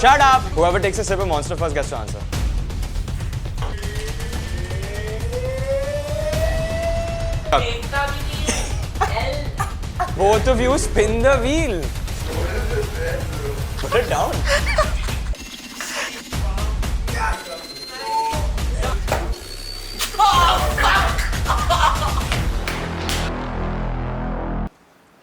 Shut up! Whoever takes a sip of Monster first gets to answer. Both of you spin the wheel. Put it down.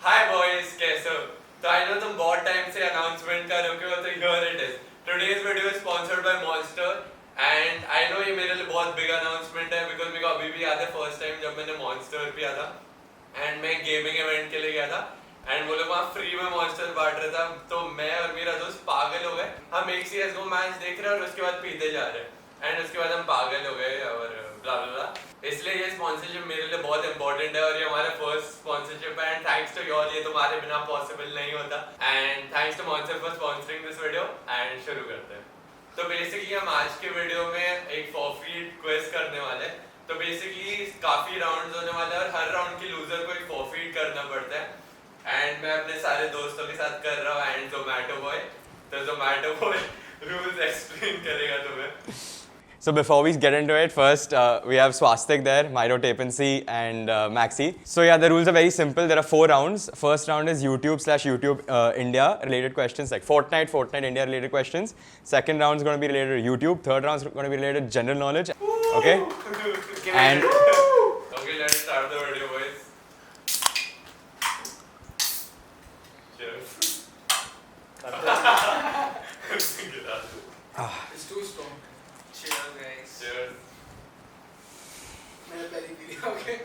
Hi boys, कैसे हो? तो I know तुम बहुत time से announcement कर रहे हो तो here it is. Today's video is sponsored by Monster and I know ये मेरे लिए बहुत big announcement है because मेरे को अभी भी याद है first time जब मैंने Monster पिया था and मैं gaming event के लिए गया था and वो लोग वहाँ free में Monster बांट रहा था तो मैं और मेरा दोस्त पागल हो गए. हम एक CS:GO मैच देख रहे हैं और उसके बाद पीते जा रहे हैं and उसके बाद हम पागल हो गए और blah blah blah. इसलिए ये स्पॉन्सरशिप मेरे लिए बहुत इंपॉर्टेंट है और ये हमारा फर्स्ट स्पॉन्सरशिप है एंड थैंक्स टू योर ये तुम्हारे बिना पॉसिबल नहीं होता and thanks to Monster for sponsoring this video and शुरू करते हैं. तो बेसिकली हम आज के वीडियो में एक फॉरफीट क्विज करने वाले हैं. तो बेसिकली काफी राउंड्स होने वाले हैं और हर राउंड की लूजर को एक फॉरफीट करना पड़ता है एंड मैं अपने सारे दोस्तों के साथ कर रहा हूँ एंड जोमैटो बॉय. तो जोमैटो बॉय रूल्स एक्सप्लेन करेगा तुम्हें. So before we get into it, first we have Swastik there, Myro Tapency and Maxi. So yeah, the rules are very simple. There are 4 rounds. First round is YouTube/YouTube India related questions, like Fortnite India related questions. Second round is going to be related to YouTube. Third round is going to be related to general knowledge. Okay? And okay, let's start the video, boys. Cheers. It's too strong. Cheers, guys. Cheers. मैंने पहले P लिया, okay?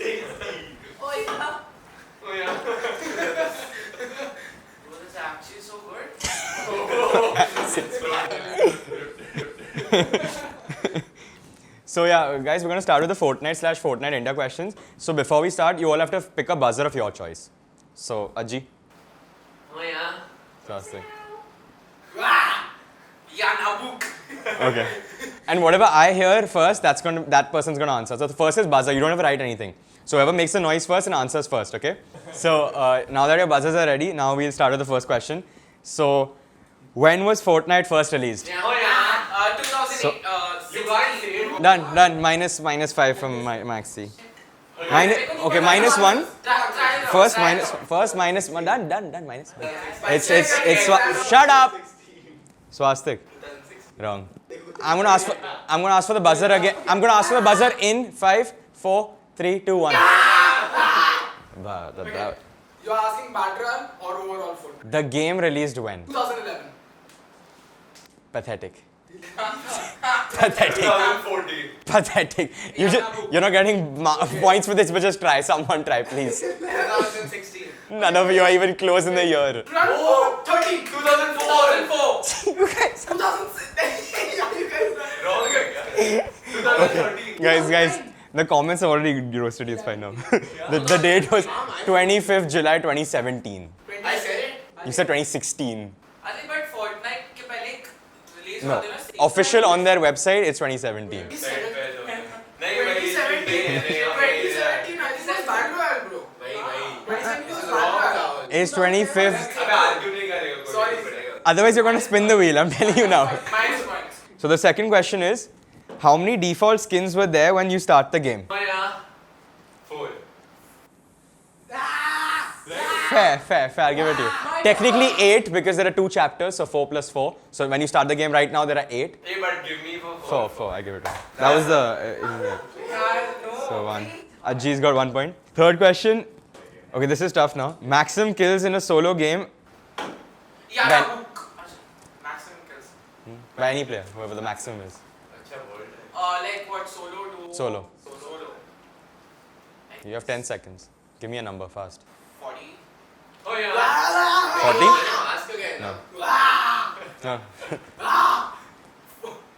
Tasty. Oh yeah. Oh yeah. Bro, this is actually so good. so yeah, guys, we're going to start with the Fortnite/Fortnite India questions. So before we start, you all have to pick a buzzer of your choice. So Ajji, Oh yeah. Swastik. Yeah, Nabuk. Okay. And whatever I hear first, that person's gonna answer. So the first is buzzer. You don't have to write anything. So whoever makes the noise first and answers first. Okay. So now that your buzzers are ready, now we'll start with the first question. So when was Fortnite first released? Yeah, oh yeah. 2008. So- You guys say it. Done. Minus 5 from Maxi. Okay, -1. First minus one. Done. Minus. It's shut up. Swastik. Wrong. I'm gonna ask for the buzzer again. I'm gonna ask for the buzzer in 5, 4, 3, 2, 1. You're asking battle run or overall foot? The game released when? 2011. Pathetic. Pathetic. 2014. Pathetic. You're not getting points for this, but just try. Someone try, please. 2016. None of you are even close in the year. Oh, 13. 2004. 2004. You guys. 2006. You guys are Wrong है क्या? 2013. Guys, the comments have already roasted you. It's fine now. the date was 25th July 2017. I said it. You said 2016. I think but Fortnite के पहले release No. होते ना. Official on their website, it's 2017. नहीं भाई 2017. I think that's battle royale, bro. भाई 2017 was battle royale. It's 25th. अबे argue नहीं करेगा कोई. Sorry. पड़ेगा. Otherwise, you're going to spin the wheel. I'm telling you now. Minus points. So the second question is, how many default skins were there when you start the game? Oh yeah. 4. Fair. I'll give it to you. Technically 8 because there are 2 chapters, so 4 plus 4. So when you start the game right now, there are 8. Hey, but give me for 4. I give it to you. That was the. So 1. Ajji's got 1 point. Third question. Okay, this is tough now. Maximum kills in a solo game Yeah, When- Nabuk. Maximum kills. by any player, whoever the maximum is. अच्छा बोल रहे. Like what? Solo to. Solo. Solo. You have 10 seconds. Give me a number fast. 40. Oh yeah. 40? Ask again. No. No.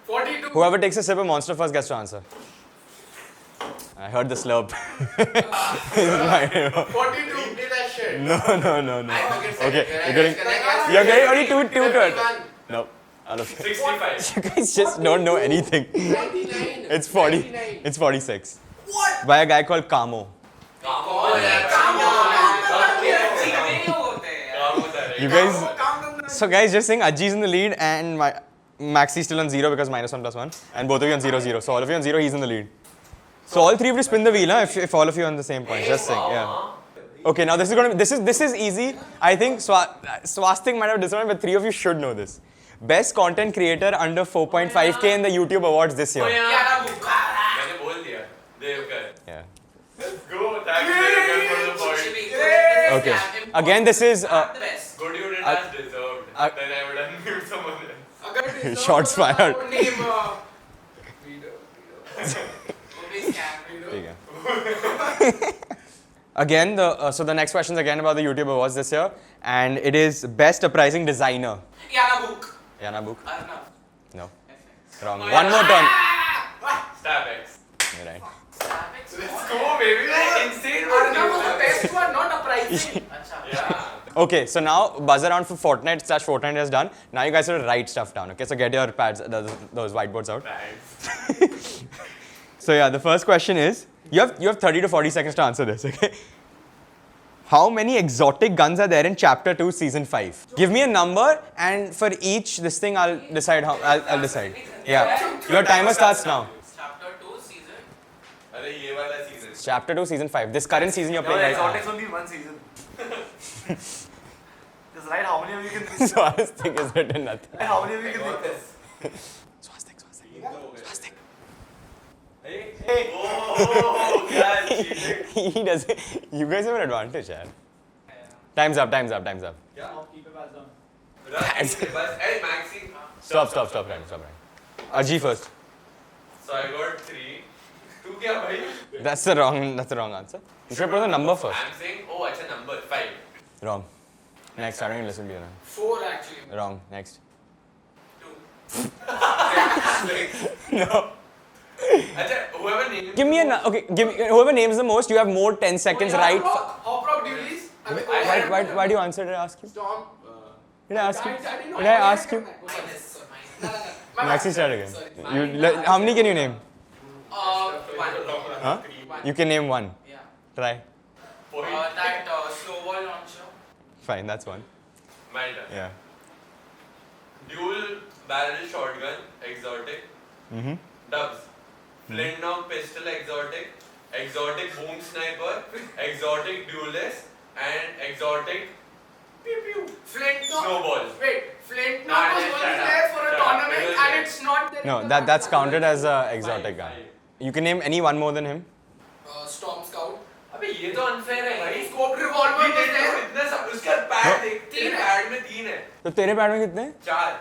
42. Whoever takes a sip of Monster first gets to answer. I heard the slurp. 42. Did that shit. No. I forget Okay, second. you're getting only two to it. No. Out of 65. You guys just don't know anything. 99. It's 40. 99. It's 46. What? By a guy called Kamo. Come on. Come on. Come on. जीतने क्यों होते हैं? You guys. So guys, just saying Ajji's in the lead and Maxi still on 0 because -1 + 1, and both of you on 0 0. So all of you on 0, he's in the lead. So all three of you spin the wheel, huh? If all of you are on the same point. Just saying, yeah. Okay, now this is easy. I think Swastik might have disappointed, but three of you should know this. Best content creator under 4.5K in the YouTube awards this year. मैंने बोल दिया Devkar. Yeah. Let's go. Thanks Devkar for the point. Okay. Again, this is Good you did as deserved. Then I would have mute someone else. Shots fired. Name. Again, so the next question is again about the YouTube awards this year, and it is best uprising designer. Yana Book. No. Wrong. One more turn. Starbucks. You're right. Let's go, baby. Insane. Arnab was the best one, not uprising. Yeah. Okay, so now buzz around for Fortnite is done. Now you guys have to write stuff down. Okay, so get your pads, those whiteboards out. Thanks. So yeah, the first question is you have 30 to 40 seconds to answer this. Okay. How many exotic guns are there in Chapter 2, Season 5? Give me a number, and for each this thing I'll decide how I'll decide. Yeah. Your timer starts now. Chapter 2 season. अरे ये वाला season. Chapter 2, Season 5. This current season you're playing right Exotics now. only one season. Just write how many of you can think. Swastik is written nothing. Write how many of you can think. Swastik. Oh, क्या cheating. He doesn't. You guys have an advantage, यार. Time's up. क्या? बस hey Maxi. Stop, Ryan. Ajji first. So I got 3. तू क्या भाई? That's the wrong answer. You should put the number first. I'm saying अच्छा number 5. Wrong. Next, I don't even listen to you now. 4 actually. Wrong. Next. 2. No. अच्छा whoever names. Give me whoever names the most. You have more 10 seconds, right? Hop Rock Duties. Why do you answer? Did I ask you? Storm. Did I ask you? didn't know. Did I ask you? My Maxi, start again. Sorry. How many can you name? 1. Huh? You can name one. Yeah. Try. Point. That snowball launcher. Fine, that's one. My turn. Yeah. Dual barrel shotgun exotic. Mm-hmm. Dubs. Flintlock pistol exotic. Exotic boom sniper. Exotic duelist. And exotic pew pew. Flintlock. Snowball. Wait, Flintlock was only Shut up. there for a Shut up. tournament Because and it's not there. No, in the that's back. counted as a exotic gun. You can name any one more than him. Storm Scout. अबे ये तो unfair है भाई. Scope revolver ये was there. इतना सब उसका pad देख. तेरे पैड में 3 है. तो तेरे पैड में कितने हैं? 4.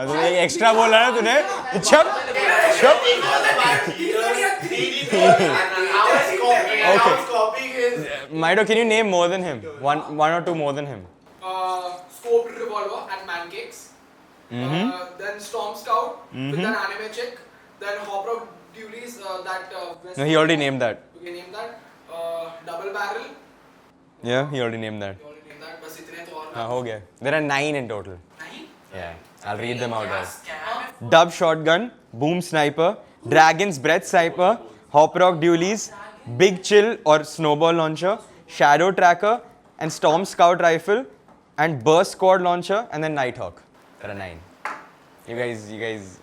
तूने एक्स्ट्रा बोला ना तूने छप Mido, can you name more than him? One or two more than him? Scoped revolver and pancakes. Then Storm Scout with an anime chick. Then Hop Rock Duties. No, he already named that. You can name that. Double barrel. Yeah, he already named that. You already named that. बस इतने तो और. हाँ हो गया. There are 9 in total. 9? Yeah, I'll read them out. Guys. Dub shotgun, boom sniper, dragon's breath sniper, hop rock dualies, big chill or snowball launcher, shadow tracker, and storm scout rifle, and burst squad launcher, and then nighthawk. There are 9. You guys.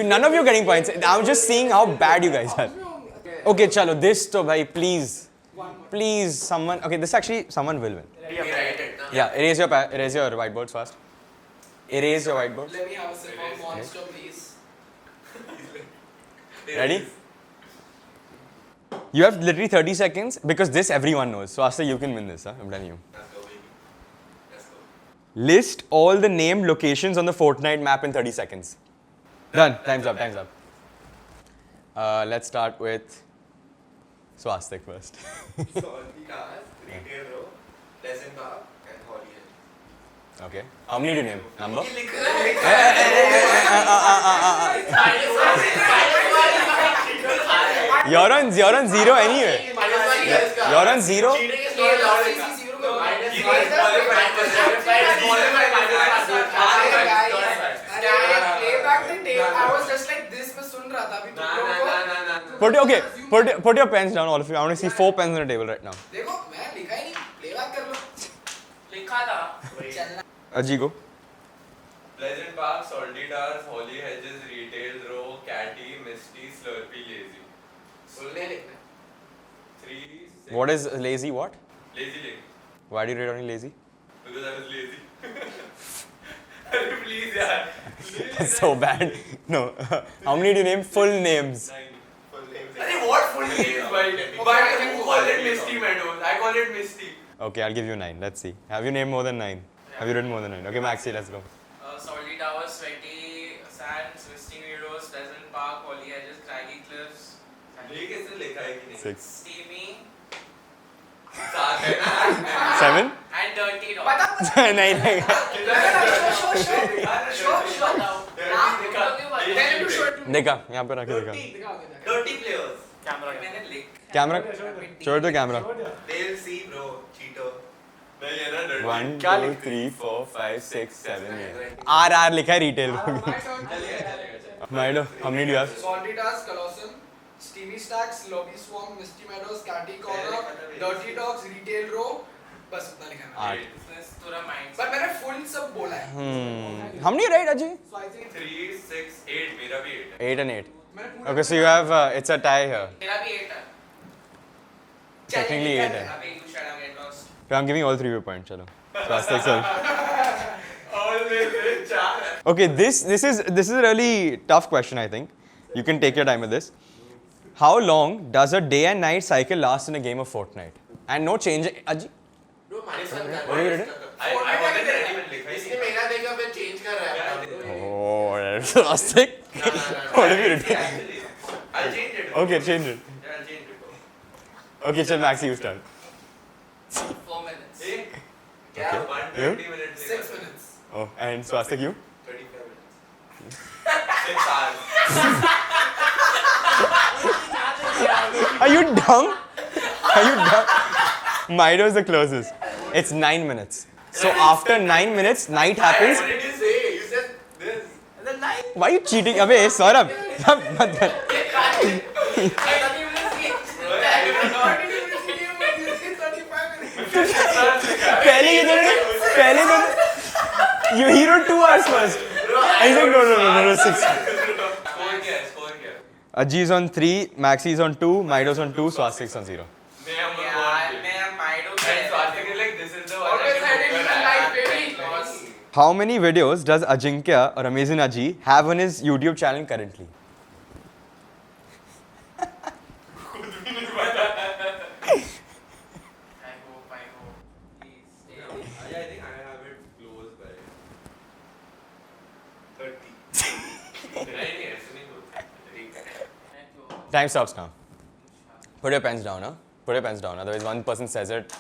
None of you getting points. I'm just seeing how bad you guys are. Okay, chalo. This to bhai, please. Please, someone. Okay, this actually someone will win. Yeah, erase your whiteboards fast. Erase your whiteboards. Let me have a sip of Monster, please. Ready? You have literally 30 seconds because this everyone knows. So Asta, you can win this. Huh? I'm telling you. Let's go, baby. Let's go. List all the named locations on the Fortnite map in 30 seconds. Done. Time's up. Let's start with Swastik first. Salty Cars, Retail Row, Pleasant Park, and Holly Hill. Okay. How many to name? Number? You're on 0 anyway. You're on 0. I was just like this में सुन रहा था अभी तुम लोगों को Put your pens down, all of you. I want to see 4 pens on the table right now. देखो मैं लिखा ही नहीं लिखा था. चलना. Ajee, go. Pleasant Park, Salty Towers, Holly Hedges, Retail Row, Catty, Misty, Slurpee, Lazy. सुनने लिखना. 3, 6. What is lazy? What? Lazy Lake. Why do you rate only lazy? Because I was lazy. Please, yaar. That's so bad. No. How many do you name? Full names. 9. Full names. Arey, what full names? Why you call it Misty Meadows? I call it Misty. Okay, I'll give you 9. Let's see. Have you named more than 9? Have you written more than 9? Okay, Maxi, let's go. Salty Towers, Sweaty Sands, Misty Meadows, Pleasant Park, Holly Hedges, Craggy Cliffs, ये कैसे लिखा है कि नहीं? 6. Steamy, 7 है ना? 7? and Dirty Dog. बता. नहीं नहीं. देखा यहाँ पे रखे देखा. Dirty players. मैंने लिख. कैमरा छोड़ दो camera. They'll see, bro. Cheater. नहीं है ना dirty. 1 2 3 4 5 6 7 8. R लिखा है retail. Mido, how many do you have? Salty Towers, Colosseum, Steamy Stacks, Lobby Swarm, Misty Meadows, Catty Corner, Dirty Dogs, Retail Row. बस उतना लिखा है. 8. पूरा mind. पर मैंने full सब बोला है. How many right, Ajay? So I think 3, 6, 8. मेरा भी 8 है. 8 and 8. मैंने पूरा. Okay, so you have it's a tie here. मेरा भी 8 है. Technically 8 है. अबे you shut up, get lost. So I'm giving all 3 of you points. चलो. Swastik sir. Always 4 है. Okay, this is a really tough question. I think you can take your time with this. How long does a day and night cycle last in a game of Fortnite? And no change. Ajay, Bro, minus 1 कर. what are you ready? I wasn't ready with लिखा ही इसने नहीं. मेरा देखा फिर change कर रहा है. Oh, Swastik. What have you written? Actually, I'll change it. Okay, change it. Yeah, I'll change it. Okay, chal Maxi, you start. 4 minutes. Eh? क्या? Okay. 120 minutes. 6 minutes. Oh, and Swastik, you? 35 minutes. 6 hours. Are you dumb? Are you dumb? Mido is the closest. It's 9 minutes. So after 9 minutes, night happens. What did you say? You said this. Why are you cheating? Abey, Saurabh. पहले ये he wrote 2 hours first. I said no, 6. Score क्या है? Score क्या है? Ajay is on 3, Maxi is on 2, Mido's on 2, Swastik is on 0. मैं am on यार 1. मैं Mido And Swastik is like, this is the one Always I had it can in do. life, baby. How many videos does Ajinkya or Amazing Ajay have on his YouTube channel currently? I hope. Please. I think I have it close by 30. नहीं ऐसे नहीं होता. Time stops now. Put your pens down, huh? Put your pens down, otherwise one person says it.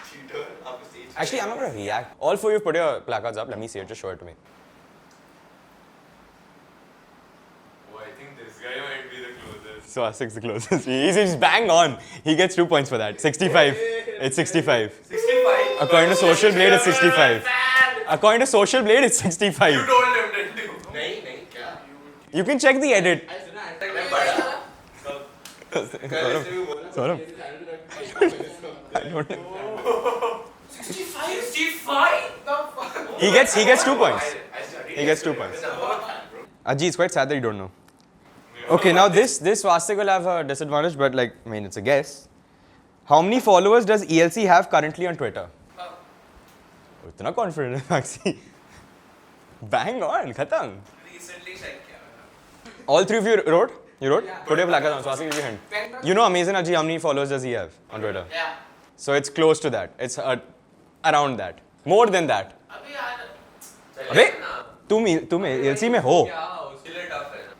Cheater. आपको stage. Actually, I'm not going to react. All 4 of you put your placards up. Let me see it. Just show it to me. Oh, I think this guy might be the closest. Swastik's the closest. He's bang on. He gets 2 points for that. 65. It's 65. 65. According to Social Blade, it's 65. According to Social Blade, it's 65. You told him, didn't you? नहीं क्या? You can check the edit. मैं पढ़ा. कल इसने भी बोला. Saurabh. I don't know. 65? The fuck? He gets 2 points. I studied. He gets 2 points. Ajay, it's quite sad that you don't know. Okay, now this Swastik will have a disadvantage, but like, I mean, it's a guess. How many followers does ELC have currently on Twitter? Oh, इतना confident है Maxi. Bang on, khatam. Recently check किया. All 3 of you wrote? You wrote? Yeah. Put your placard on. Swastik, give you a hint. You know Amazing Ajay, how many followers does he have on Twitter? Yeah. So it's close to that. It's around that. More than that. अबे यार. अबे तुम ELC में हो. क्या उसके लिए tough है ना.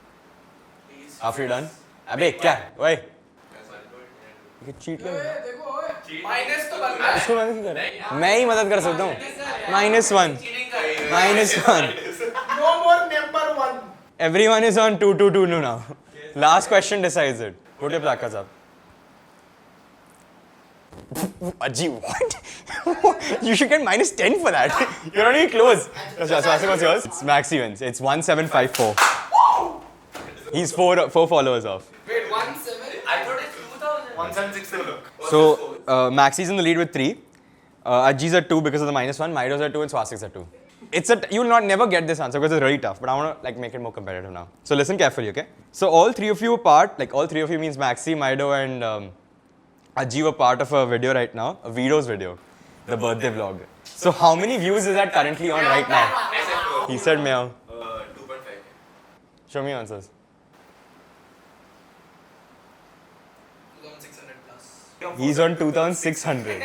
Please. After you done? अबे क्या? ओए Sorry, go ahead. ये cheat ए, कर. देखो ओए. Cheat. Minus तो बनना है. इसको मदद कर. मैं ही मदद कर सकता हूँ. -1. Cheating कर रही है. -1. No more number 1. Everyone is on 2 now. Last question decides it. Put your placards up. Ajay, what? You should get -10 for that. You're not even close. Swastik, what's yours? It's Maxi wins. It's 1754. He's four followers off. Wait, 1-7? I thought it's 2000. 176. So Maxi's in the lead with 3. Ajji's at 2 because of the -1. Maido's at 2 and Swastik's at 2. You'll not never get this answer because it's really tough. But I want to like make it more competitive now. So listen carefully, okay? So all three of you apart, like all three of you means Maxi, Maido, and Ajji were part of a video right now, a Vito's video, the birthday vlog. So how many views is that currently on right now? He said meow. 2.5. Show me answers. 2600 plus. He's on 2,600.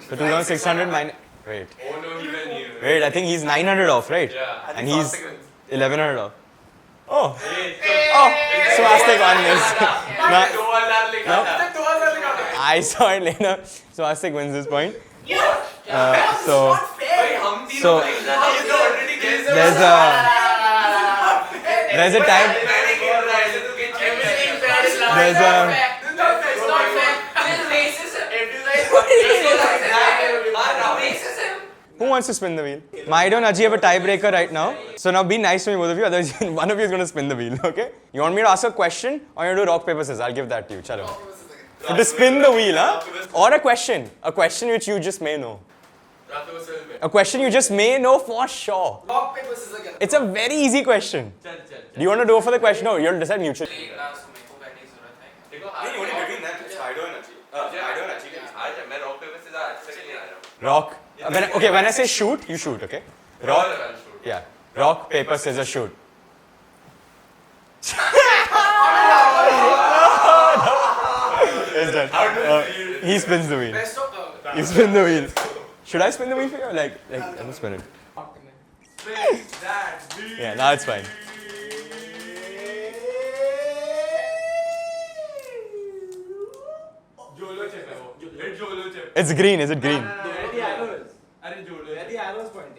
So 2,600 minus. Wait. Oh no, he went here. Wait, I think he's 900 off, right? Yeah. And he's 1,100 off. Oh, Hey, Swastik won this. Nah, 2000 लिखा था. I saw it later. Swastik wins this point. So भाई हम तीनों So- लिखना था. You already guessed. there's a time. मैंने गिन रहा है, तो गिन check Everything कर. fair is not There's fair. a- It's not fair. This is racism. Racism. Who wants to spin the wheel? Maido and Ajji have a tiebreaker right now. So now be nice to me, both of you. Otherwise, one of you is going to spin the wheel, okay? You want me to ask a question or you do rock, paper, scissors? I'll give that to you. Chalo. So to spin the wheel, huh? Or a question. A question which you just may know. A question you just may know for sure. Rock, paper, scissors again. It's a very easy question. Do you want to do it for the question? No, you'll decide mutually. एक glass मेरे को बैठने की जरूरत है. देखो नहीं, only between them, it's Maido and Ajji. Maido and Ajji. आज मैं rock paper scissors आज से नहीं आ रहा हूँ. Rock. When I say shoot, you shoot, okay? Rock. Yeah. Rock, paper, scissors, shoot. It's done. He spins the wheel. Best of You spin the wheel. Should I spin the wheel for you? Like, I'm gonna spin it. Yeah, now it's fine. जोलो चेप है वो. Hit जोलो cheap. It's green. Is it green? अरे जोलो.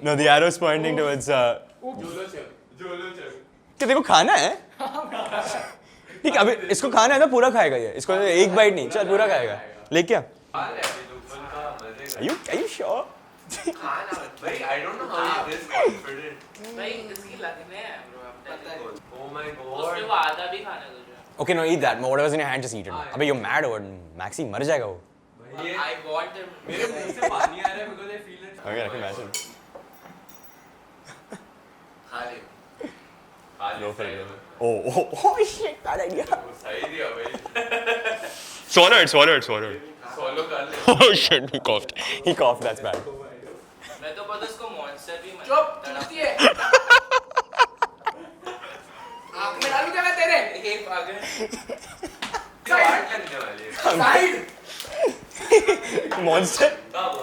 No, the arrow's pointing towards. जोलो चेप. जोलो चेप. क्या देखो खाना है? ठीक अभी इसको खाना है तो पूरा खाएगा ये. इसको एक बाइट नहीं. चल पूरा खाएगा. ले क्या? हाल है अभी दुकान का मजे का. Are you sure? खाना भाई I don't know how he is this confident. भाई इसकी लगने हैं bro. Oh my उसमें god. वो आधा भी खाने दो जो. Okay, no, eat that. Whatever's in your hand, just eat it. अबे you're mad or Maxi मर जाएगा वो. ये I got them. मेरे मुंह से पानी आ रहा है because I feel it. Okay, I can imagine. खा ले. Go for it. Oh shit, bad idea. सही दिया भाई. Swallow it. Swallow कर ले. Oh shit, he coughed. He coughed, that's bad. मैं तो पता उसको monster भी मत. चुप चूतिए आँख में डालू क्या मैं तेरे ये पागल. बात करने वाली है. Side Monster? कब?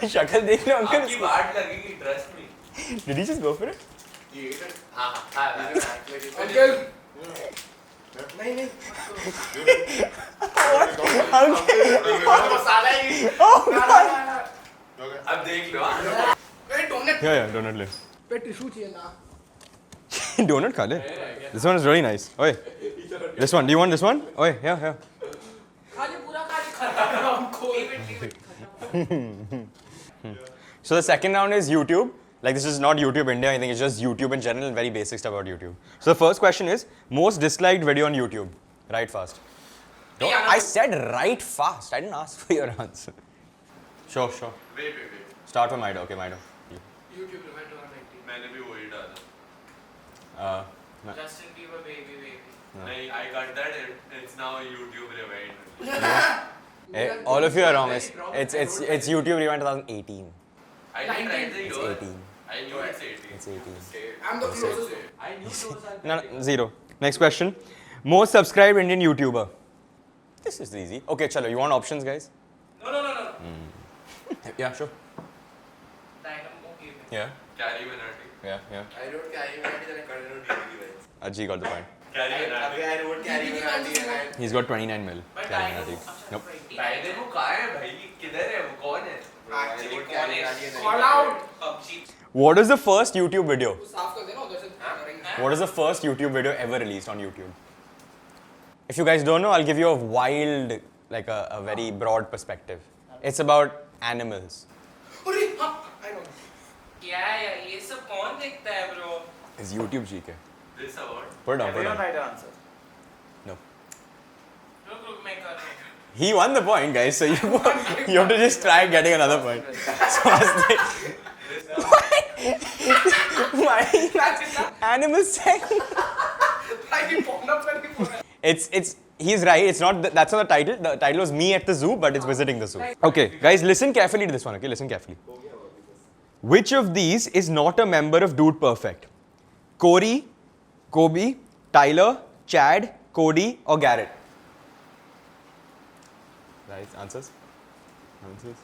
शक्ल देख लो आपकी अंकल. बात लगेगी trust me. Did he just go for it? हाँ हाँ. अंकल नहीं नहीं मसाला ही अब देख लो हाँ. ए डोनट Yeah, donut ले. पे टिश्यू चाहिए ना Donut खा ले. This one is really nice. Oi. This one. Do you want this one? Oi, here. खा ले पूरा खा ले खत्म हमको. Leave it. So the second round is YouTube. Like this is not YouTube India, I think it's just YouTube in general and very basic stuff about YouTube. So the first question is most disliked video on YouTube. Right fast. No, I said right fast. I didn't ask for your answer. Sure. Wait. Start with Maido. Okay, Maido. YouTube remind 190 मैंने भी वही डाला. Justin Bieber baby. नहीं, I got that. It's now YouTube Rewind. All of you are wrong. It's YouTube Rewind 2018. I didn't write the It's year. 18. I knew it's 18. It's 18. I'm the closest I knew those are. No, 0. Next question. Most subscribed Indian YouTuber. This is easy. Okay, chalo. You want options, guys? No. Yeah, sure. Dynamo gaming. Yeah. Carry Minati. Yeah. I wrote carry Minati, then I continued DVD rights. Ajji got the point. Carry I Minati. wrote carry Minati and I... He's got 29 mil. But Carrying Dynamo. Natik. Nope. पहले वो कहाँ है भाई? किधर है वो? कौन है? Actually, carry Minati and Call out PUBG. What is the first YouTube video? तू साफ कर देना उधर से करेंगे What is the first YouTube video ever released on YouTube? If you guys don't know, I'll give you a wild, like a very broad perspective. It's about animals. अरे हाँ I know क्या है यार ये सब कौन देखता है bro? It's YouTube GK. This award. Put it down. Everyone write an answer. No. रुक मैं कर रहा हूँ. He won the point, guys. So you have to just try getting another point. Swastik. Why? Animal sex. It's he's right. It's not that's not the title. The title was Me at the Zoo, but it's Visiting the Zoo. Okay, guys, listen carefully to this one. Okay, listen carefully. Which of these is not a member of Dude Perfect? Corey, Kobe, Tyler, Chad, Cody, or Garrett? Guys, answers? Answers?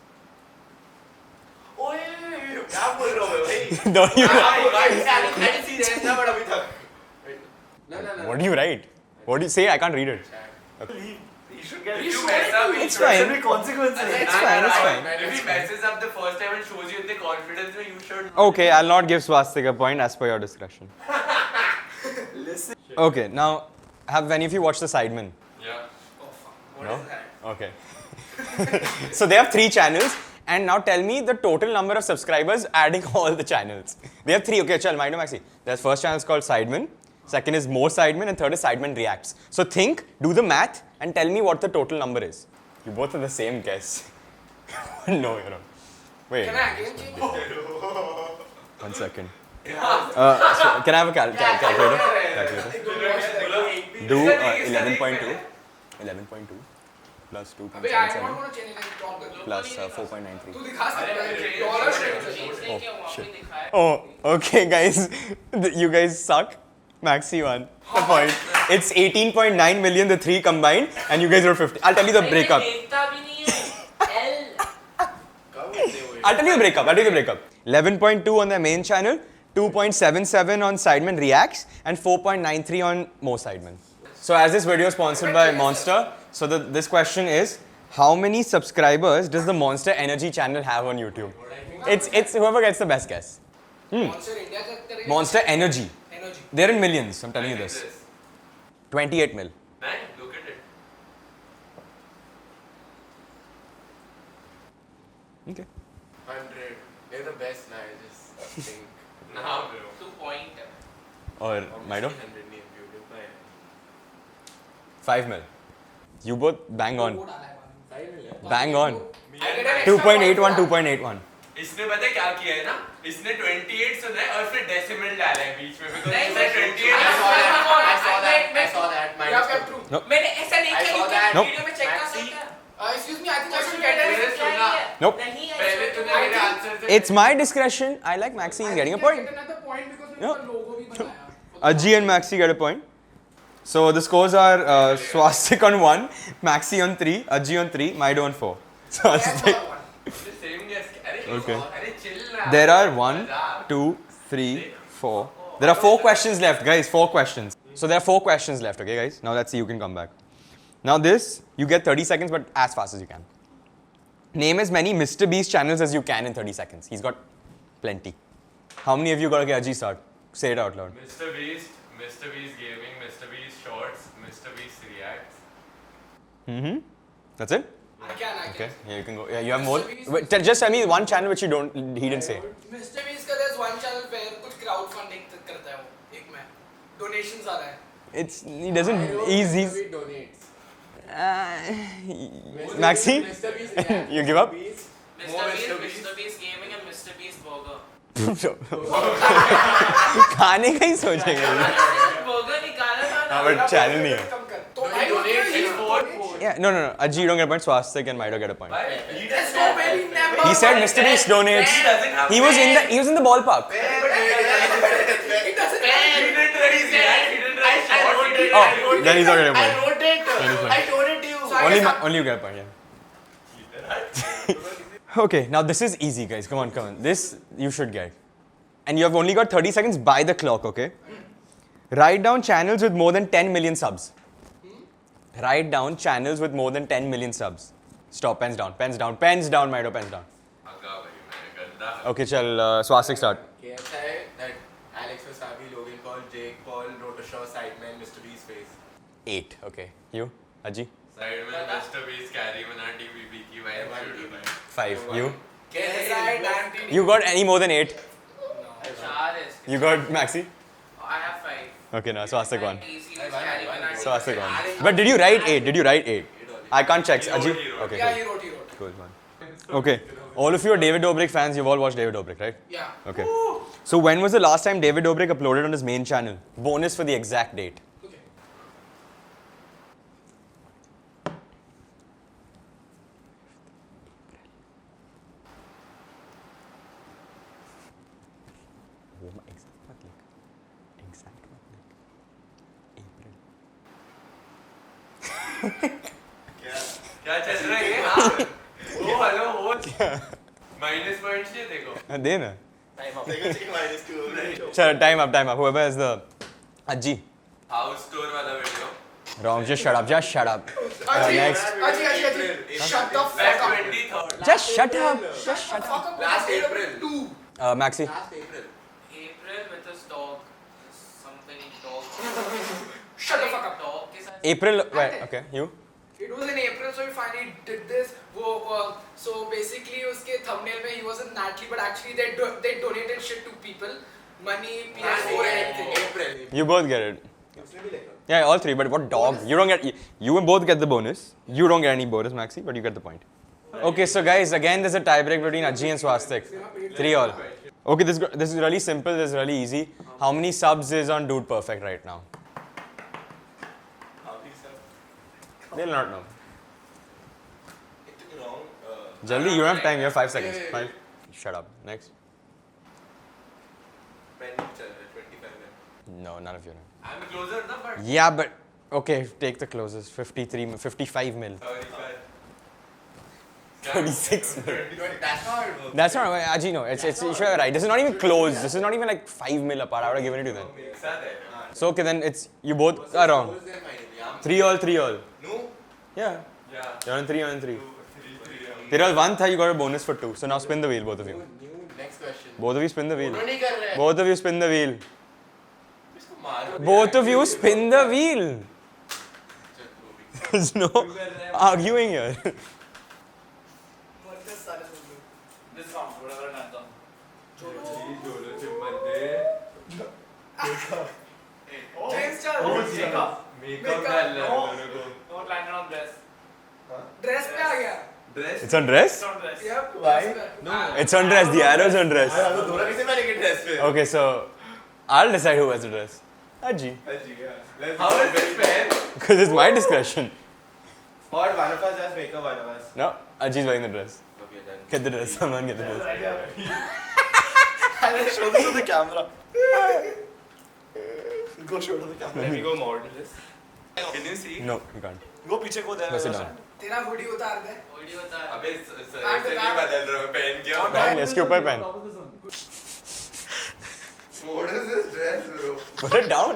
ओए क्या बोल रहे हो भाई? Don't you? I can see there ना बड़ा अभी तक. No. What do you write? What do you say? I can't read it. You should get You mess up, It's There should fine. be consequences. It's fine, it's fine. If he messes up the first time and shows you the confidence, you should. Okay, I'll not give Swastik a point as per your discretion. Listen. Okay, now, have any of you watched The Sidemen? Yeah. What No? is that? Okay. So they have 3 channels, and now tell me the total number of subscribers adding all the channels. They have 3. Okay, chal, mind Maxi. Their first channel is called Sidemen, second is More Sidemen, and third is Sidemen Reacts. So think, do the math, and tell me what the total number is. You both have the same guess. No, you're wrong. Wait, Can I again change it? 1 second. So can I have a calculator? Do 11.2. 11.2 plus अबे I don't 2.77 want to change it. Talk कर. plus 4.93. तू दिखा सकता है. Dollar Change नहीं किया, वहाँ पे लिखा है. Oh, okay, guys. You guys suck. Maxi won the point. It's 18.9 million, the 3 combined, and you guys wrote 50. I'll tell you the breakup. देखता भी नहीं है. L. I'll tell you the breakup. 11.2 on their main channel, 2.77 on Sidemen Reacts, and 4.93 on More Sidemen. So as this video is sponsored by Monster, so this question is, how many subscribers does the Monster Energy channel have on YouTube? It's whoever gets the best guess. Monster India का करेंगे. Monster Energy. Energy. They're in millions, I'm telling you this. 28 mil. Man, look at it. Okay. 100. They're the best now. I just think. Nah, bro. 2 point. Or Mido? 100 name PewDiePie. 5 mil. You both bang on. वो डाला है मैंने. Bang on. I get an extra 2.81, point. 2.81. इसने पता है क्या किया है ना? इसने 28 सुना है और फिर डेसिमल डाला है बीच में because नहीं, इसने मैं- 28 I saw that. I saw that. You have kept true. मैंने ऐसा नहीं I किया. saw You that. can Nope. Video में check कर Maxi. सकते हैं. Excuse me, I think I should मैंने get मैंने an क्या सुना. किया? Nope. नहीं है. पहले तूने मेरे आंसर से It's my discretion. I like Maxi is getting a point. another point because No. मैंने logo भी बनाया. Ajji and Maxi get a point. So the scores are Swastik on 1, Maxi on 3, Ajji on 3, Mido on 4. Swastik. same guess. अरे Okay. अरे chill ना. There are 1, 2, 3, 4. There are 4 questions left, guys. 4 questions. So there are 4 questions left, okay, guys? Now let's see who can come back. Now this, you get 30 seconds, but as fast as you can. Name as many Mr. Beast channels as you can in 30 seconds. He's got plenty. How many of you got to get Ajji start? Say it out loud. Mr. Beast Gaming, Mr. Beast Shorts, Mr. Beast Reacts. That's it? I can. Okay, yeah, you can go. Yeah, you have more. Mr. Beast- Wait, just tell me one channel which he didn't say. Mr. Beast का there's one channel पे कुछ crowdfunding करता है वो एक में donations आ रहा है. He doesn't. He's donates. Maxi, Mr. Beast. you give up? Mr. Beast Gaming and Mr. Beast Burger. खाने का ही सोचेंगे. Burger निकाला था ना. हाँ, but channel नहीं है. कम कर. तो No, I he donates his vote. Yeah, no. Ajji, you don't get a point. Swastik and Mido get a point. Why? There's no way we never. He said Mr. Beast donates. He doesn't have He was in the ballpark. It doesn't. He didn't write React, he didn't write Shorts, he didn't Oh, write YouTube. then he's not getting a I point. wrote it. I told it to you. So I guess I'm- Only you get a point. Yeah. Okay, now this is easy, guys. Come on. This you should get. And you have only got 30 seconds by the clock, okay? Write down channels with more than 10 million subs. Write down channels with more than 10 million subs. Stop, pens down, Mido, pens down. अगा भाई मैं गंदा. Okay, chal, Swastik start. KSI, that Alex Wasabi, Logan Paul, Jake Paul, Rotoshaw, Sidemen, Mr. Beast face. 8, okay. You, Ajji? Sidemen, Mr. Beast, Carry Manati, BBQ, PewDiePie. 5. You? KSI, Dan TD. You got any more than 8? चार है. You got Maxi? I have 5. Okay, no, Swastik won. TC is carry Manati. Swastik won. But did you write 8? I can't check. He wrote, Ajit? he wrote. Okay, Yeah, cool. he wrote. Cool, man. Okay. All of you are David Dobrik fans. You've all watched David Dobrik, right? Yeah. Okay. So when was the last time David Dobrik uploaded on his main channel? Bonus for the exact date. Okay. वो मैं exact मत लिख. Exact मत लिख. April. क्या चल रहा है ये? हाँ. ओ हेलो हो. माइनस पॉइंट्स ये देखो. दे ना. -2. Sure, time up. Whoever has the Ajji. House tour वाला video. Wrong. Just shut up. Next. Ajit. Shut the fuck up. 23rd. Just shut up. Just shut up. Fuck up. Last April. 2. Maxi. Last April. April with his dog. Something dog. Shut the fuck up. Dog के साथ. April. Wait. Okay. You. It was in April, so we finally did this. So basically, उसके thumbnail में he was in Natalie, but actually they donated shit to people, money, PS4, and everything. April. You both get it. Yeah, all three. But what dog? You don't get. You will both get the bonus. You don't get any bonus, Maxi, but you get the point. Okay, so guys, again, there's a tiebreak between Ajji and Swastik. 3-all. Okay, this is really simple. This is really easy. How many subs is on Dude Perfect right now? They'll not know. It took long. Jaldi, you don't have time. You have 5 seconds. 5. Shut up. Next. Pending chal raha hai, 25 है. No, none of you know. I'm closer ना but. Yeah, but okay, take the closest. 55 mil. Sorry, guys. 36 mil. That's not how it works. That's not Ajji. No, it's you're right. This is not even close. This is not even like 5 mil apart. I would have given it to them. एक साथ है. So okay, then it's you both are wrong. Who's there finally? I'm 3-all, 3-all. No. Yeah, Yeah. you're on 3, you're on 3. 3. Tiral 1 tha, you got a bonus for 2. So now spin the wheel, both of you. New next question. Both of you spin the wheel. नहीं कर रहे हैं. Both of you spin the wheel. इसको मारो. Both of you spin the wheel. चल, वो भी. There's no arguing here. This song, whatever I'm done. James Charles. Makeup डाल रहा है दोनों को. Don't land on dress. Dress पे आ गया. Dress. It's on dress? It's on dress. Yep. Why? It's on dress. The arrow's on dress. तो दोनों किसे मैंने के ड्रेस पे. Okay, so I'll decide who has the dress. Ajji. How is this fair? Because it's my discretion. Or one of us has makeup, one of us. No, Ajji's wearing the dress. Okay, done. Get the dress. Someone get the dress. Show this to the camera. Go show to the camera. Let me go model this. Can you see? No, you can't. Go पीछे को there. Go sit down. तेरा hoodie उतार दे. Audio होता है. अबे ऐसे नहीं बदल रहा हूँ पहन के. Pehn, इसके ऊपर पहन. What is this dress, bro? Put it down.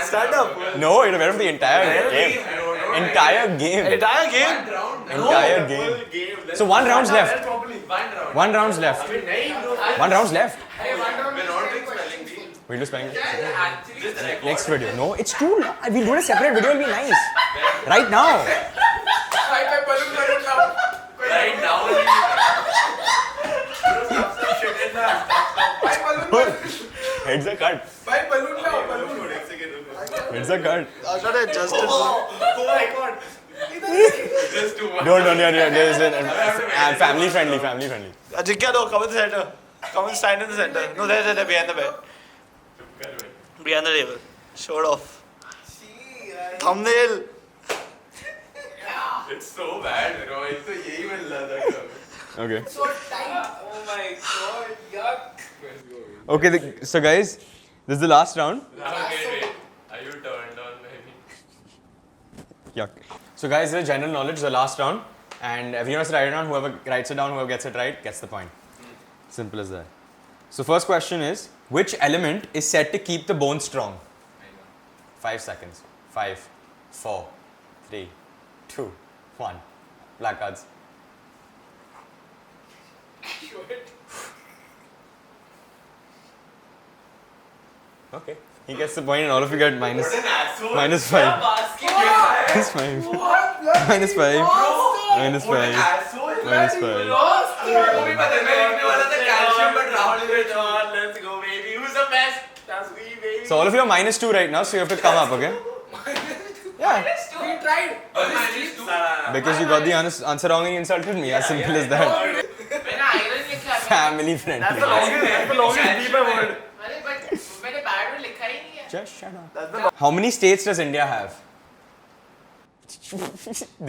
Stand up. No, you wear it for the entire game. Entire game. Entire game. Entire game. So one round's left. One round's left. One round's left. Hey, one round. We're not doing spelling bee. We'll do spelling. Just record. Next video. No, it's too long. We'll do a separate video. It'll be nice. Right now. Bye, balloon now. Right now. Bye, balloon. Heads are cut. Bye, balloon now. Balloon. Heads are cut. Ashade, just oh my god. Just do one. Don't. There's family friendly. Ajikya, no, come in the center. Come and stand in the center. No, there, behind the bed. Behind the table. Show it off. Thumbnail. It's so bad, bro. एक तो यही मिल रहा था कब. Okay. So tight. Oh my god, yuck. Okay, so guys, this is the last round. Wait. Are you turned on, maybe? Yuck. So guys, this is general knowledge, the last round. And everyone has to write it down. Whoever writes it down, whoever gets it right, gets the point. Simple as that. So first question is, which element is said to keep the bone strong? 5 seconds. 5, 4, 3, 2, 1. Black cards. Okay. He gets the point and all of you get minus What an asshole. minus 5. Minus 5. Minus 5. Minus What an 5. asshole. Minus 5. मेरे को भी पता है, मैं लिखने वाला था calcium, but Rahul ने Let's go, baby. Who's the best? That's we, baby. So all of you are -2 right now, so you have to come up, okay? Yeah. We tried. Because you got the answer wrong and you insulted me. As simple as that. मैंने iron लिखा है Family friendly. That's the longest beep I word. अरे but मैंने bad में लिखा ही नहीं है Just shut up. How many states does India have?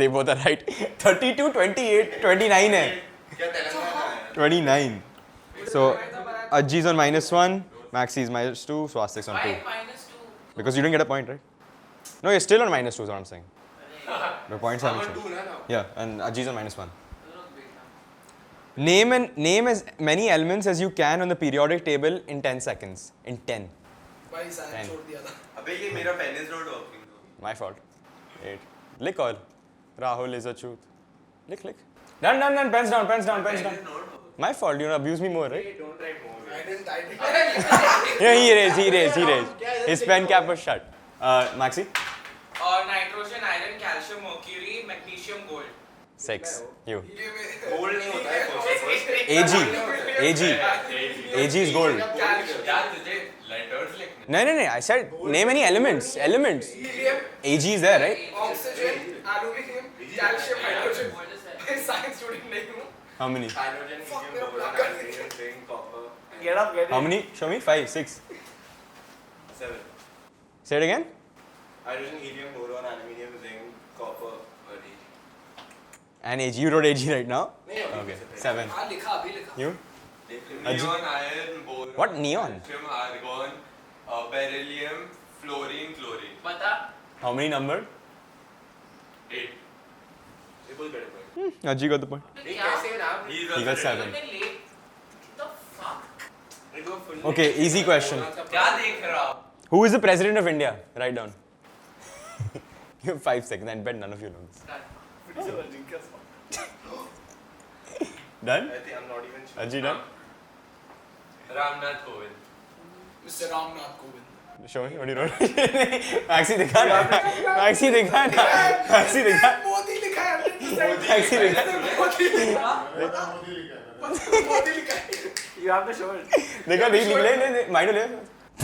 They both are right. 32, 28, 29 hai. क्या तेलंगाना है? 29. So, Ajji's on -1, Maxi's -2, Swastik's on 2. Why -2 Because you didn't get a point, right? No, you're still on -2 is what I'm saying. The points I'm haven't on changed. 2 now. Yeah, and Ajji's on -1. Name as many elements as you can on the periodic table in 10 seconds. In 10. भाई साहब Ten. छोड़ दिया था. अबे ये मेरा pen is not working. My fault. 8. Lick all. Rahul is a truth. Lick. Done. Pens down. Pen is not working. My fault. You abuse me more, right? Don't try more. I didn't. Yeah, he raised. His pen cap was shut. Maxi? और nitrogen iron calcium mercury magnesium gold 6. You. Gold नहीं होता है first of all. AG is gold. क्या तुझे letters लिखने No. I said name any elements. Helium, AG is there, right? oxygen, aluminum, calcium, hydrogen. मैं science student नहीं हूँ. How many? Hydrogen, Fuck, helium, मैं boron, block iron, zinc, copper, and Get up, get How it. many? Show me. 5, 6. 7. Say it again. Hydrogen, helium, boron, aluminium, zinc, copper, and AG. And AG. You wrote AG right now? नहीं अभी Okay. कैसे 7. हाँ लिखा अभी लिखा. You? neon iron boron What neon? calcium argon beryllium fluorine chlorine बता How many numbered? 8 ये बहुत बड़े point. Ajji got the point. ये क्या कैसे नाम? he He got 7. मैं late the fuck ये तो full Okay, name. easy question. Boron का क्या देख रहा हो Who is the president of India? Write down. You have 5 seconds. I bet none of you know this. Done? I think I'm not even sure. Ajji done? Ramnath Kovind Mr. Ramnath Kovind. Show me what you wrote. Maxi दिखा ना. Maxi दिखा ना. Maxi दिखा. मोदी लिखा है 100%. Maxi दिखा. मोदी लिखा. मोदी लिखा है. You have to show it. देखा नहीं ले माइंड ले.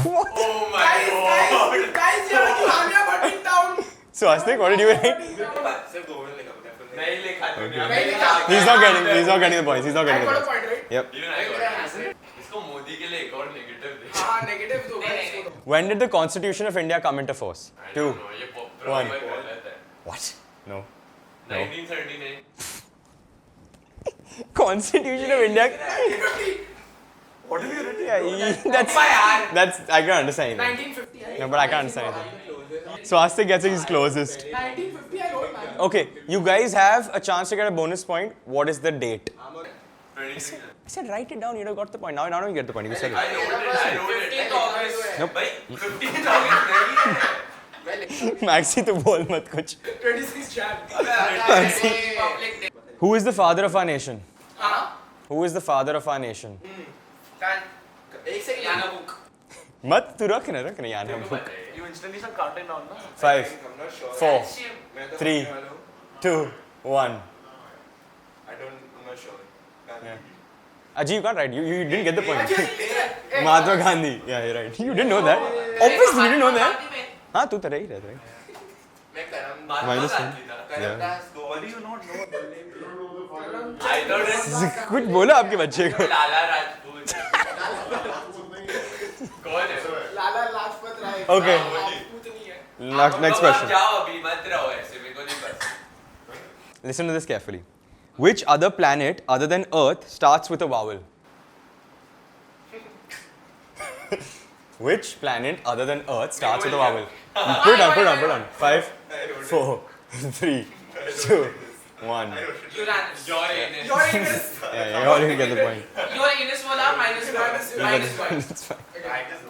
oh my god Guys, you are Anya button down. So Astik, what did you write? सिर्फ गोविंद लिखा पता है. नहीं लिखा तूने नहीं लिखा. He's not getting the points. He's not I getting the got a points. point, right? Yep. Even I got it. इसको मोदी के लिए एक और नेगेटिव दे हाँ negative दो नहीं, guys नहीं, को दो. When did the Constitution of India come into force? I 2. don't know, ये One. proper गलत है What? No. 1939 Constitution of India. What have you written? Yeah, that's I can't understand anything. 1950. I- No, but I can't understand anything. So Astik gets it. He's closest. 1950 I wrote, man. Okay, you guys have a chance to get a bonus point. What is the date? 26 I said write it down. You got the point. Now you get the point. You said I it. wrote it 15th August Nope. भाई 15 अगस्त नहीं है Maxi, तो बोल मत कुछ. 26 Jan. public day Who is the father of our nation? हाँ Who is the father of our nation? एक second याना book मत तू रख ना यार हम. You instantly start counting down, no? 5, I'm not sure. 4, मैं तो 3, सोचने वाला हूँ. 2, 1. I'm not sure. Yeah. Ajay, you can't write. You didn't get the point. Hey, Mahatma Gandhi. Yeah, you're right. You didn't know that. Obviously, you didn't know that. हाँ तू तो रही रह. मैं करम महात्मा Minus गांधी था करम Yeah. Das What do you not know? I thought it's कुछ बोला आपके बच्चे को. लाला राजपूत कौन है लाला लाजपत राय. Okay. राजपूत नहीं है. Next अब question. जाओ अभी मत रहो ऐसे मेरे को नहीं पता Listen to this carefully. Which other planet other than Earth starts with a vowel? Which planet other than Earth starts with a vowel? Put it on. 5, 4, 3, 2, 1. Uranus Uranus Uranus. Yeah, you already get the point. Uranus बोला minus one It's fine.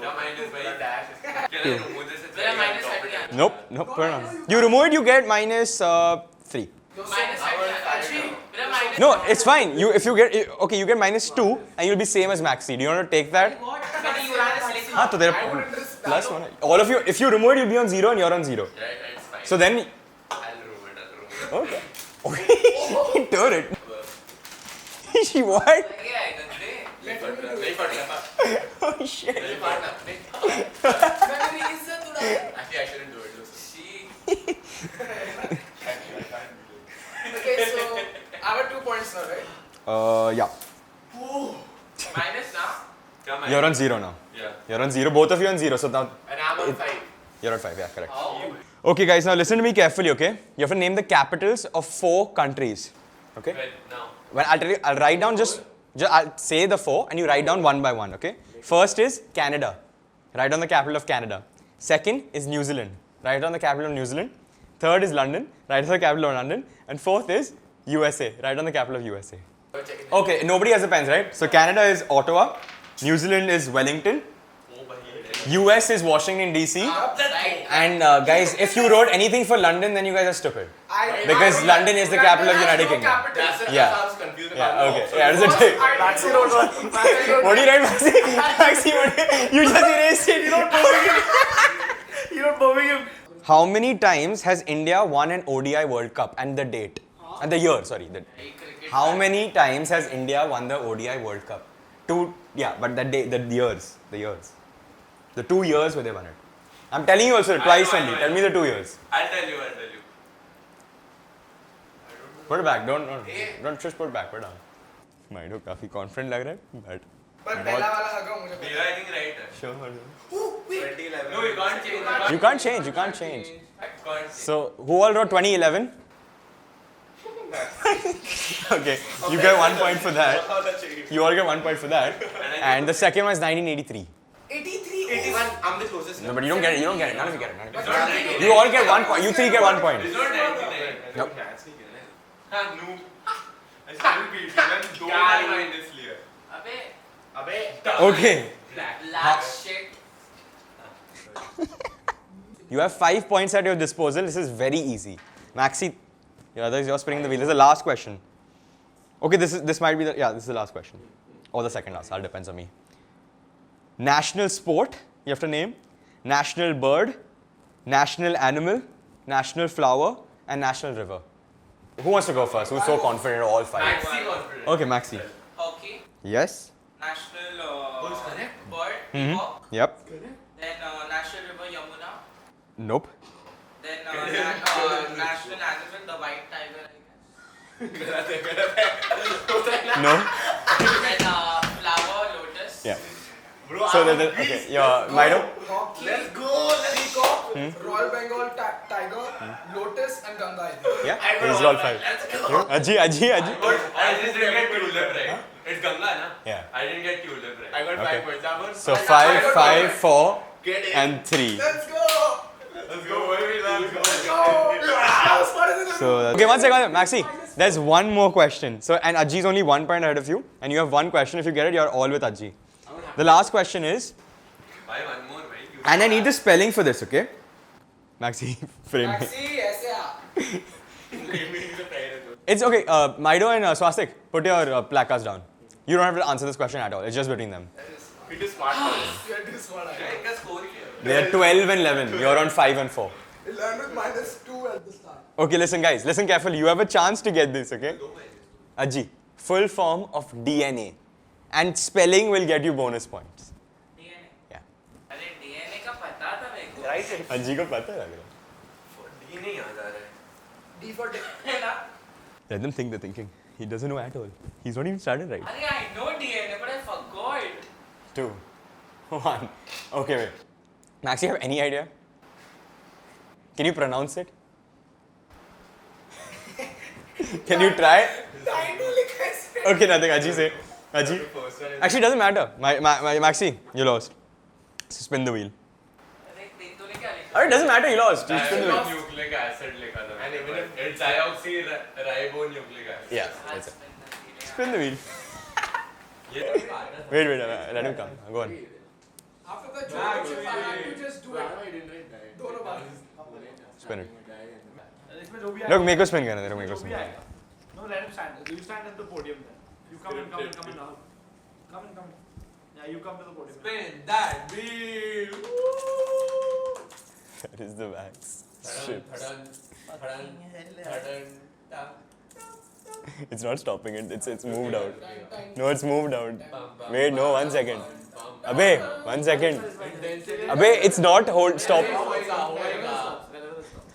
क्या minus भाई dash is क्या नहीं remove this मेरा minus हट गया Nope, put it on. You remove it, you get minus 3. minus हट गया मेरा minus No, it's fine. You get minus 2 and you'll be same as Maxi. Do you want to take that? मैंने Uranus लिखा हाँ तो there plus 1. All of you, if you remove it, you'll be on 0 and you're on 0. right it's fine So then, I'll remove it okay. He tore it. What? क्या है गंदे नहीं पढ़ रहा Oh shit. नहीं पढ़ रहा on 0 now. Yeah. You're on 0. Both of you on 0. So now And I'm on 5. you're on 5. Yeah, correct. Okay, guys. Now listen to me carefully. Okay. You have to name the capitals of 4 countries. Okay. Right now. When I'll tell you, I'll write down just I'll say the 4 and you write down one by one. Okay. First is Canada. Write down the capital of Canada. Second is New Zealand. Write down the capital of New Zealand. Third is London. Write down the capital of London. And fourth is USA. Write down the capital of USA. Okay, nobody has the pens, right? So Canada is Ottawa. New Zealand is Wellington. US is Washington DC. And guys, if you wrote anything for London, then you guys are stupid. Because London is the capital of United Kingdom. Yeah. I was confused. Yeah, okay. Yeah, that's it. Maxi wrote one. What do you write, Maxi? Maxi, you just erased it. You don't You know Birmingham. How many times has India won an ODI World Cup and the date? And the year, sorry. How many times has India won the ODI World Cup? 2, yeah, but the day, the years. The 2 years where they won it. I'm telling you also twice only. Tell me the 2 years. I'll tell you. Put it back. Don't just put it back. Put it down. Mind हो काफी confident लग रहा है, but पर पहला वाला लगा मुझे पता Mera, I think right है. sure. 2011. No, you can't change. You can't change. You can't change. Can't change. So who all wrote 2011? Okay, you get 1 point for that. You all get 1 point for that. And the second one is 1983. 83 81. I'm the closest. No, but you don't get it. You don't get it. None of you get it. None of you It's get not it. 99. You all get 1 point. You 3 get 1 point. It's not 99. Nope. हाँ, noob. I still beat you. मैंने 2 बार minus लिया. अबे Okay. black shit. You have 5 points at your disposal. This is very easy. Maxi, you're spinning the wheel. This is the last question. Okay, this might be this is the last question. Or the second last. All depends on me. National sport, you have to name. National bird, national animal, national flower, and national river. Who wants to go first? Who's so confident in all 5? Maxi confident. Okay, Maxi. Hockey. Yes. National bird. Mm-hmm. Hawk. Yep. Then national river Yamuna. Nope. Then national animal the white tiger. I guess. No. Then flower lotus. Yeah. So okay, your Mido. hockey Let's go. peacock Royal Bengal tiger lotus and Ganga I think. Yeah. These are all 5. You? Aji. But I just didn't get tulip right. It's Ganga, na? Yeah. I didn't get tulip right. I got Okay. 5 points. I got So 5, 5, 4, Get it. and 3. Let's go Let's go, baby. Let's go. I was smarter than So okay, one second, Maxi. There's one more question. So and Aji's only 1 point ahead of you, and you have 1 question. If you get it, you're all with Aji. The last question is, Why one more, right? You and I need the spelling for this, okay? Maxi, frame me. Maxi ऐसे आ It's okay. Mido and Swastik, put your placards down. You don't have to answer this question at all. It's just between them. We do smart calls. you are too smart इनका score क्या है? They're 12 and 11. You're on 5 and 4. 11 minus 2 at the start Okay, listen, guys. Listen carefully. You have a chance to get this, okay? Aji, full form of DNA, and spelling will get you bonus points. DNA. Yeah. अरे DNA का पता था मेरे को. Right? Aji को पता लग रहा है. D नहीं याद आ रहा है. D for dick है ना? Let them think they're thinking. He doesn't know at all. He's not even started right. अरे I know DNA but I forgot. 2, 1. Okay, wait. Max, you have any idea? Can you pronounce it? Can you try? Okay, nothing. Aji say. Aji. Actually, it doesn't matter. Maxi, you lost. So spin the wheel. अरे तूने क्या लिखा? Oh, it doesn't matter. You lost. You spin the wheel. Nucleic acid लिखा था मैंने. It's deoxyribonucleic acid. Yeah, that's it. Spin the wheel. ये तो नहीं आता. Wait, let him come. Go on. after the joke you have to just do it दोनों बार Spin it. इसमें जो भी Look, make us spin करने दे. Make us spin. No, let him stand. You stand at the podium then. You come in now. Come in. Yeah, you come to the podium. Spin that wheel. That is the max. Shit. It's not stopping it. It's moved out. No, it's moved out. Wait, no, 1 second. Abe, 1 second. Abe, it's not stop.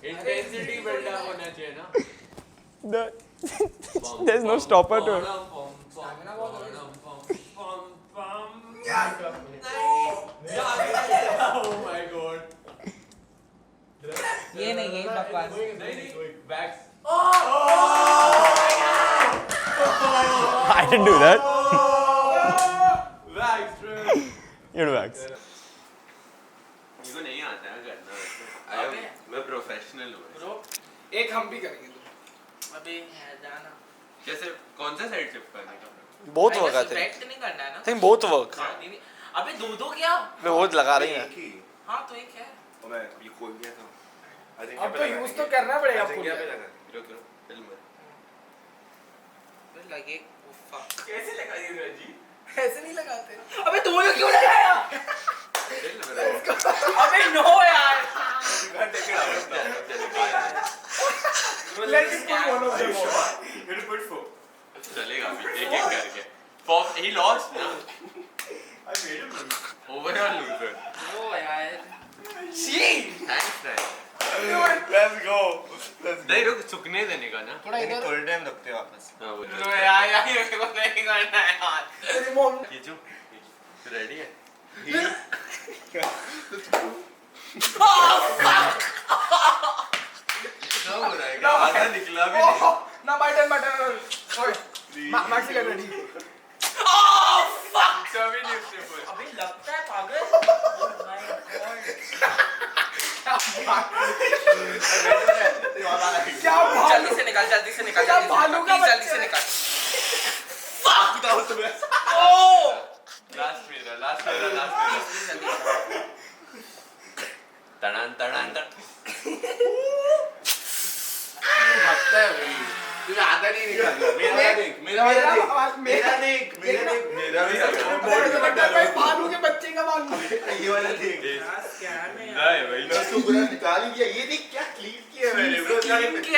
Intensity build up होना चाहिए ना. There's no stopper to it. ये बकवास I didn't do that. Wax, bro. You do wax. मुझको नहीं आता है करना वैसे। अबे। मैं प्रोफेशनल हूँ। ब्रो एक हम भी करेंगे तो। अबे है जाना कैसे कौन सा साइड शिफ्ट करने का? both work I think. Subtract नहीं करना है ना I think both work. हाँ, नहीं- अबे दो क्या मैं बहुत लगा रही है. एक ही हाँ तो एक है और मैं ये खोल दिया था I think अब तो यूज तो करना पड़ेगा I think पूरा। यहाँ पे लगा रुक रुक फिल्म में। फिर लगे oh, fuck. कैसे लगा ये रजी? ऐसे नहीं लगाते। अबे दोनों क्यों लगाया फिल्म में। अबे नो यार Let it put one of them on. चलेगा अभी एक एक करके। For he lost ना। Overall loser. नो यार Thanks man. Let's go. नहीं रुक सुकने देने का ना। थोड़ा इधर थोड़े टाइम रखते हैं वापस हाँ वो नो यार मेरे को नहीं करना है यार तेरे मॉम खींचो। रेडी है? क्या हो रहा है? क्या आधा निकला भी नहीं। ना बटन ओए मैक्सी गेट रेडी कभी नहीं उससे बोल। अबे लगता है पागल क्या भालू जल्दी से निकाल क्या भालू का प्लीज जल्दी बच्चा से है? निकाल लास्ट मेरा। तड़ान तड़ान तड़। भागता है भाई तुझे आधा नहीं निकालना मेरा देख मेरा देख भाई भालू के बच्चे का भालू ये वाला देख नहीं भाई। मैं उसको पूरा निकाल ही दिया ये देख क्या क्लीन किया है मैंने ब्रो क्या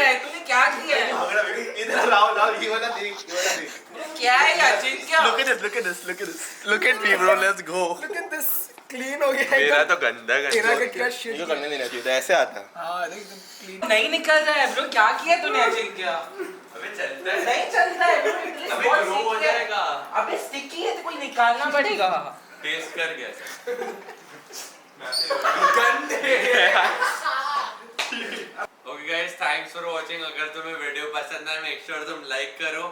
है तूने क्या किया है इधर लाओ ये वाला देख क्या है यार जिन क्या Look at this. Look at me, bro. Let's go. Look at this clean हो गया मेरा एकदम तो गंदा तेरा गंदा। का क्या शिट करने देना चाहिए था ऐसे आता हां एकदम क्लीन नहीं निकल रहा है ब्रो क्या किया तूने अजिन क्या अबे चलता है। नहीं चलता है ब्रो इटली अबे ग्रो हो जाएगा। अबे स्टिकी है तो कोई निकालना पड़ेगा टेस्ट कर गया sir. Okay guys thanks for watching. अगर तुम्हें वीडियो पसंद आए मेक श्योर तुम लाइक करो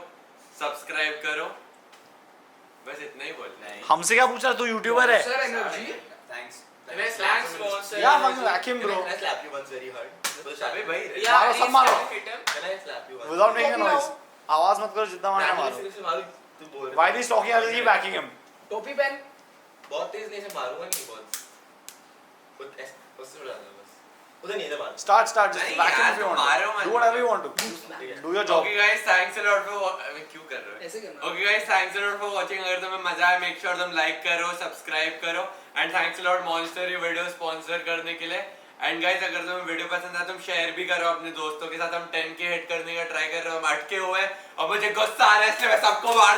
सब्सक्राइब करो बस इतना ही बोलना है। हमसे क्या पूछा तू यूट्यूबर है? Sir energy thanks Thanks sponsor. Yeah, fucking vacuum, bro. Can I slap you once very hard? अबे भाई Yeah, मारो, सब please मारो। can you hit him? Can I slap you once? Without making a noise. आवाज मत करो जितना मारना मारो. तू बोल While he's talking, I'll keep backing him. टोपी पहन बहुत तेज नहीं से मारूंगा नहीं बहुत खुद उससे उड़ा दो बस उधर नहीं इधर मार Start. Just नहीं vacuum यार, if you तुम want. मारो to. मत। Do whatever you want to. Do your job. Okay guys thanks a lot for क्यों कर रहे हो? ऐसे करना okay guys thanks a lot for watching. अगर तुम्हें मजा आया मेक श्योर तुम लाइक करो सब्सक्राइब करो and thanks a lot monster ये वीडियो स्पॉन्सर करने के लिए। एंड गाइस अगर तुम्हें वीडियो पसंद आया तुम शेयर भी करो अपने दोस्तों के साथ। हम 10K हिट करने का ट्राई कर रहे हैं हम अटके हुए हैं और मुझे गुस्सा आ रहा है इसलिए मैं सबको मार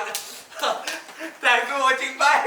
थैंक्स फॉर वाचिंग बाय।